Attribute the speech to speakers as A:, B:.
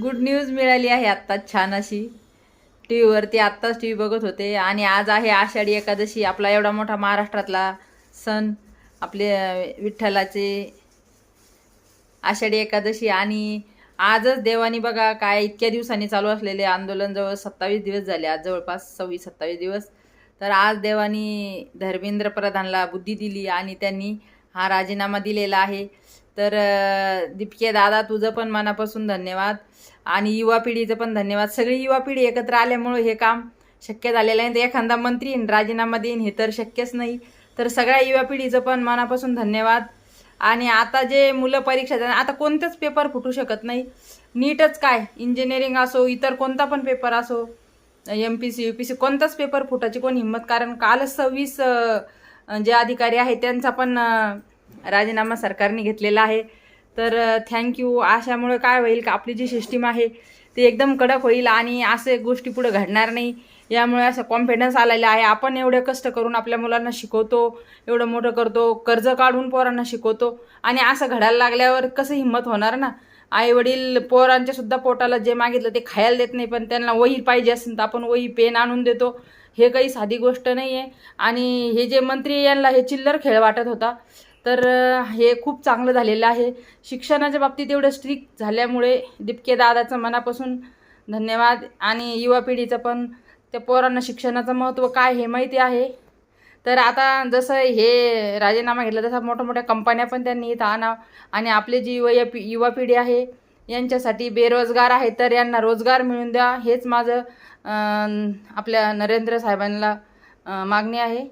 A: Good news मिळाली आहे आत्ताच छान अशी. टी व्हीवरती आत्ताच टी व्ही बघत होते आणि आज आहे आषाढी एकादशी, आपला एवढा मोठा महाराष्ट्रातला सण, आपले विठ्ठलाचे आषाढी एकादशी. आणि आजच देवानी बघा काय इतक्या दिवसांनी चालू असलेले आंदोलन, जवळ 27 दिवस झाले, आज जवळपास 26-27 दिवस. तर आज देवानी धर्मेंद्र प्रधानला बुद्धी दिली आणि त्यांनी हा राजीनामा दिलेला आहे. तर दीपके दादा, तुझं पण मनापासून धन्यवाद आणि युवा पिढीचं पण धन्यवाद. सगळी युवा पिढी एकत्र आल्यामुळे हे काम शक्य झालेलं आहे. तर एखादा मंत्री राजीनामा देईन हे तर शक्यच नाही. तर सगळ्या युवा पिढीचं पण मनापासून धन्यवाद. आणि आता जे मुलं परीक्षा देतात, आता कोणतेच पेपर फुटू शकत नाही. नीटच काय, इंजिनिअरिंग असो, इतर कोणता पण पेपर असो, MPC UPC, कोणताच पेपर फुटायची कोण हिंमत. कारण कालच 26 जे अधिकारी आहेत त्यांचा पण राजीनामा सरकारने घेतलेला आहे. तर थँक्यू. अशामुळे काय होईल का, आपली जी सिस्टीम आहे ती एकदम कडक होईल आणि असे गोष्टी पुढे घडणार नाही. यामुळे असं कॉन्फिडन्स आलेला आहे. आपण एवढे कष्ट करून आपल्या मुलांना शिकवतो, एवढं मोठं करतो, कर्ज काढून पोरांना शिकवतो आणि असं घडायला लागल्यावर कसं हिंमत होणार ना. आई वडील पोरांच्या सुद्धा पोटाला जे मागितलं ते खायला देत नाही, पण त्यांना वही पाहिजे असेल तर आपण वही पेन आणून देतो. हे काही साधी गोष्ट नाही आहे. आणि हे जे मंत्री यांना हे चिल्लर खेळ वाटत होता, तर हे खूप चांगलं झालेलं आहे. शिक्षणाच्या बाबतीत एवढं स्ट्रिक्ट झाल्यामुळे दीपके दादाचं मनापासून धन्यवाद. आणि युवा पिढीचं पण, त्या पोरांना शिक्षणाचं महत्त्व काय हे माहिती आहे. तर आता जसं हे राजीनामा घेतला तसं मोठ्या कंपन्या पण त्यांनी इथं आणावं आणि आपली जी युवा पिढी आहे यांच्यासाठी बेरोजगार आहे तर यांना रोजगार मिळून द्या, हेच माझं आपल्या नरेंद्र साहेबांना मागणी आहे.